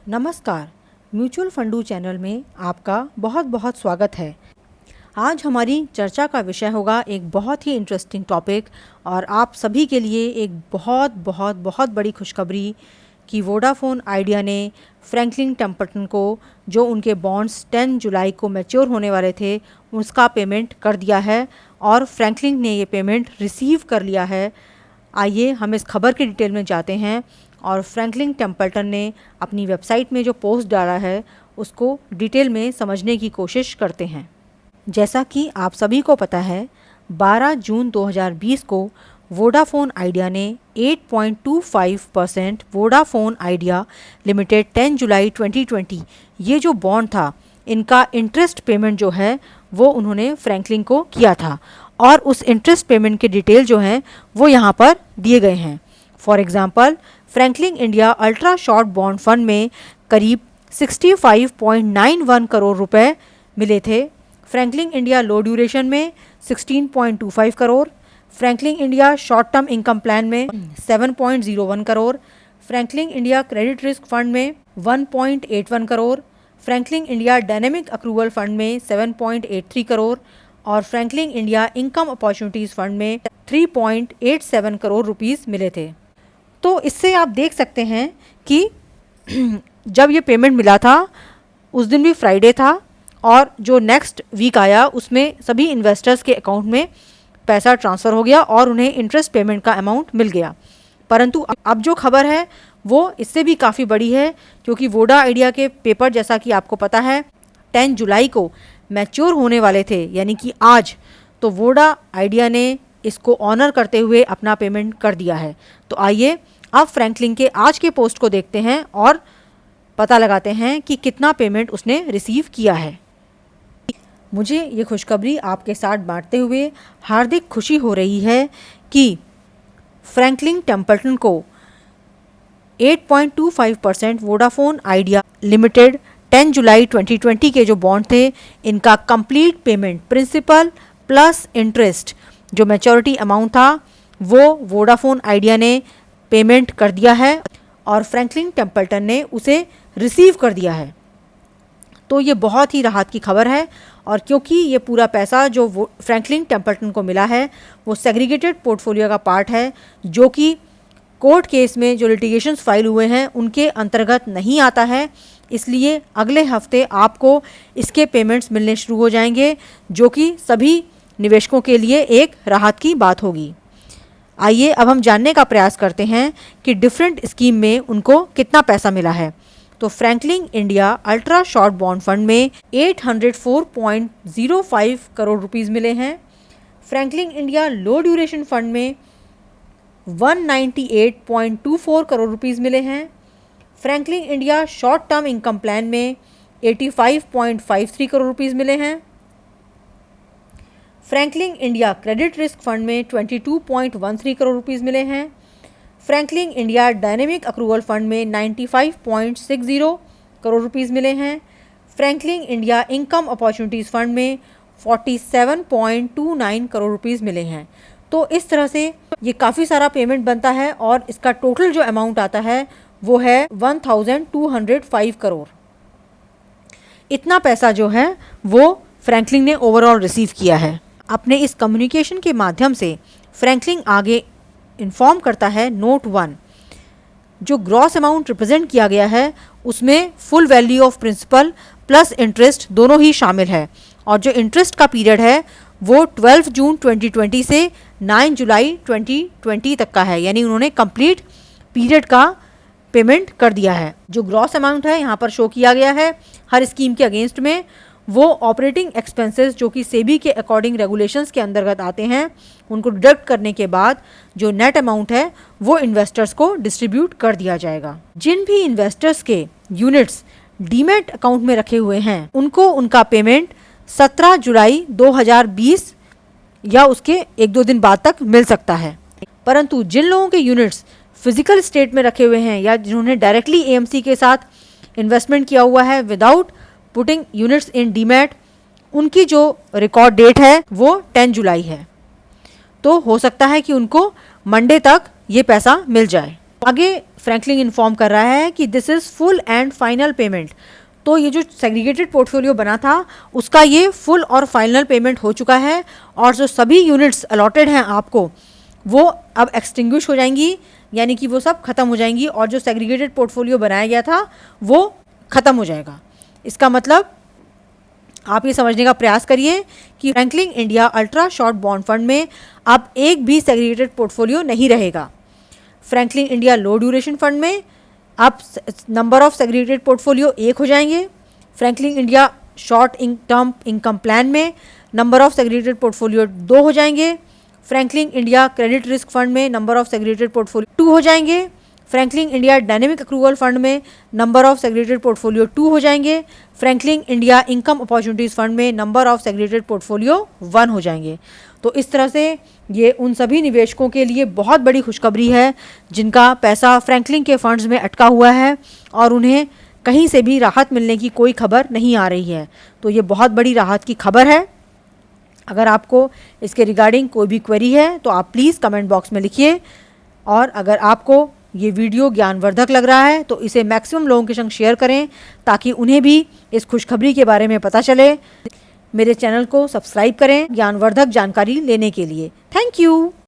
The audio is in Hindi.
नमस्कार, म्यूचुअल फंडू चैनल में आपका बहुत बहुत स्वागत है। आज हमारी चर्चा का विषय होगा एक बहुत ही इंटरेस्टिंग टॉपिक और आप सभी के लिए एक बहुत बहुत बहुत बड़ी खुशखबरी कि वोडाफोन आइडिया ने फ्रैंकलिन टेम्पल्टन को जो उनके बॉन्ड्स 10 जुलाई को मैच्योर होने वाले थे उसका पेमेंट कर दिया है और फ्रैंकलिन ने ये पेमेंट रिसीव कर लिया है। आइए हम इस खबर की डिटेल में जाते हैं और फ्रैंकलिन टेम्पल्टन ने अपनी वेबसाइट में जो पोस्ट डाला है उसको डिटेल में समझने की कोशिश करते हैं। जैसा कि आप सभी को पता है, 12 जून 2020 को वोडाफोन आइडिया ने 8.25% वोडाफोन आइडिया लिमिटेड 10 जुलाई 2020 ये जो बॉन्ड था इनका इंटरेस्ट पेमेंट जो है वो उन्होंने फ्रैंकलिन को किया था और उस इंटरेस्ट पेमेंट के डिटेल जो हैं वो यहाँ पर दिए गए हैं। For example, Franklin India ultra short bond fund में करीब 65.91 करोड़ रुपए मिले थे। फ्रैंकलिन इंडिया लो ड्यूरेशन में 16.25 crore, Franklin India short term income plan में 7.01 crore, Franklin India credit risk fund में 1.81 crore, Franklin India dynamic accrual fund में 7.83 करोड़ और Franklin India income opportunities fund में 3.87 करोड़ रुपीस मिले थे। तो इससे आप देख सकते हैं कि जब ये पेमेंट मिला था उस दिन भी फ्राइडे था और जो नेक्स्ट वीक आया उसमें सभी इन्वेस्टर्स के अकाउंट में पैसा ट्रांसफ़र हो गया और उन्हें इंटरेस्ट पेमेंट का अमाउंट मिल गया। परंतु अब जो खबर है वो इससे भी काफ़ी बड़ी है क्योंकि वोडा आइडिया के पेपर जैसा कि आपको पता है 10 जुलाई को मैच्योर होने वाले थे, यानी कि आज। तो वोडा आइडिया ने इसको ऑनर करते हुए अपना पेमेंट कर दिया है। तो आइए अब फ्रैंकलिन के आज के पोस्ट को देखते हैं और पता लगाते हैं कि कितना पेमेंट उसने रिसीव किया है। मुझे ये खुशखबरी आपके साथ बांटते हुए हार्दिक खुशी हो रही है कि फ्रैंकलिन टेम्पल्टन को 8.25% वोडाफोन आइडिया लिमिटेड 10 जुलाई 2020 के जो बॉन्ड थे इनका complete payment principal plus interest जो मैच्योरिटी अमाउंट था वो वोडाफोन आइडिया ने पेमेंट कर दिया है और फ्रैंकलिन टेम्पल्टन ने उसे रिसीव कर दिया है। तो ये बहुत ही राहत की खबर है और क्योंकि ये पूरा पैसा जो फ्रैंकलिन टेम्पल्टन को मिला है वो सेग्रीगेटेड पोर्टफोलियो का पार्ट है जो कि कोर्ट केस में जो लिटिगेशंस फाइल हुए हैं उनके अंतर्गत नहीं आता है। इसलिए अगले हफ्ते आपको इसके पेमेंट्स मिलने शुरू हो जाएंगे जो कि सभी निवेशकों के लिए एक राहत की बात होगी। आइए अब हम जानने का प्रयास करते हैं कि डिफरेंट स्कीम में उनको कितना पैसा मिला है। तो Franklin India ultra short bond fund में 804.05 करोड़ रुपीस मिले हैं। फ्रैंकलिन इंडिया लो ड्यूरेशन फंड में 198.24 करोड़ रुपीस मिले हैं। Franklin India short term income plan में 85.53 करोड़ रुपीस मिले हैं। Franklin India credit risk fund में 22.13 करोड़ रुपीस मिले हैं। Franklin India dynamic accrual fund में 95.60 करोड़ रुपीस मिले हैं। Franklin India income opportunities fund में 47.29 करोड़ रुपीस मिले हैं। तो इस तरह से ये काफ़ी सारा पेमेंट बनता है और इसका टोटल जो अमाउंट आता है वो है 1205 करोड़। इतना पैसा जो है वो फ्रैंकलिन ने ओवरऑल रिसीव किया है। अपने इस कम्युनिकेशन के माध्यम से फ्रैंकलिन आगे इन्फॉर्म करता है नोट 1 जो ग्रॉस अमाउंट रिप्रेजेंट किया गया है उसमें full value of principal plus interest दोनों ही शामिल है और जो इंटरेस्ट का पीरियड है वो 12 जून 2020 से 9 जुलाई 2020 तक का है, यानी उन्होंने कंप्लीट पीरियड का पेमेंट कर दिया है। जो ग्रॉस अमाउंट है यहाँ पर शो किया गया है हर स्कीम के अगेंस्ट में वो ऑपरेटिंग एक्सपेंसेस जो कि सेबी के अकॉर्डिंग रेगुलेशंस के अंतर्गत आते हैं उनको डिडक्ट करने के बाद जो नेट अमाउंट है वो इन्वेस्टर्स को डिस्ट्रीब्यूट कर दिया जाएगा। जिन भी इन्वेस्टर्स के यूनिट्स डीमैट अकाउंट में रखे हुए हैं उनको उनका पेमेंट 17 जुलाई 2020 या उसके 1-2 दिन बाद तक मिल सकता है। परंतु जिन लोगों के यूनिट्स फिजिकल स्टेट में रखे हुए हैं या जिन्होंने डायरेक्टली एएमसी के साथ इन्वेस्टमेंट किया हुआ है without putting units in demat, उनकी जो रिकॉर्ड डेट है वो 10 जुलाई है। तो हो सकता है कि उनको मंडे तक ये पैसा मिल जाए। आगे फ्रैंकलिन इन्फॉर्म कर रहा है कि this is full and final payment. तो ये जो सेग्रीगेटेड पोर्टफोलियो बना था उसका ये फुल और फाइनल पेमेंट हो चुका है, और जो सभी यूनिट्स अलॉटेड हैं आपको वो अब एक्सटिंग्विश हो जाएंगी, यानी कि वो सब खत्म हो जाएंगी, और जो सेग्रीगेटेड पोर्टफोलियो बनाया गया था वो ख़त्म हो जाएगा। इसका मतलब आप ये समझने का प्रयास करिए कि Franklin India ultra short bond fund में अब एक भी सेग्रीगेटेड पोर्टफोलियो नहीं रहेगा। फ्रैंकलिन इंडिया लो ड्यूरेशन फंड में अब नंबर ऑफ सेग्रीगेटेड पोर्टफोलियो 1 हो जाएंगे। Franklin India short term income plan में नंबर ऑफ सेग्रीगेटेड पोर्टफोलियो 2 हो जाएंगे। Franklin India credit risk fund में नंबर ऑफ सेग्रीगेटेड पोर्टफोलियो 2 हो जाएंगे। Franklin India dynamic accrual fund में नंबर ऑफ सेग्रीगेटेड पोर्टफोलियो 2 हो जाएंगे। Franklin India income opportunities fund में नंबर ऑफ सेग्रीगेटेड पोर्टफोलियो 1 हो जाएंगे। तो इस तरह से ये उन सभी निवेशकों के लिए बहुत बड़ी खुशखबरी है जिनका पैसा फ्रैंकलिन के फंड्स में अटका हुआ है और उन्हें कहीं से भी राहत मिलने की कोई खबर नहीं आ रही है। तो ये बहुत बड़ी राहत की खबर है। अगर आपको इसके रिगार्डिंग कोई भी क्वेरी है तो आप प्लीज़ कमेंट बॉक्स में लिखिए, और अगर आपको ये वीडियो ज्ञानवर्धक लग रहा है तो इसे मैक्सिमम लोगों के संग शेयर करें ताकि उन्हें भी इस खुशखबरी के बारे में पता चले। मेरे चैनल को सब्सक्राइब करें ज्ञानवर्धक जानकारी लेने के लिए। Thank you.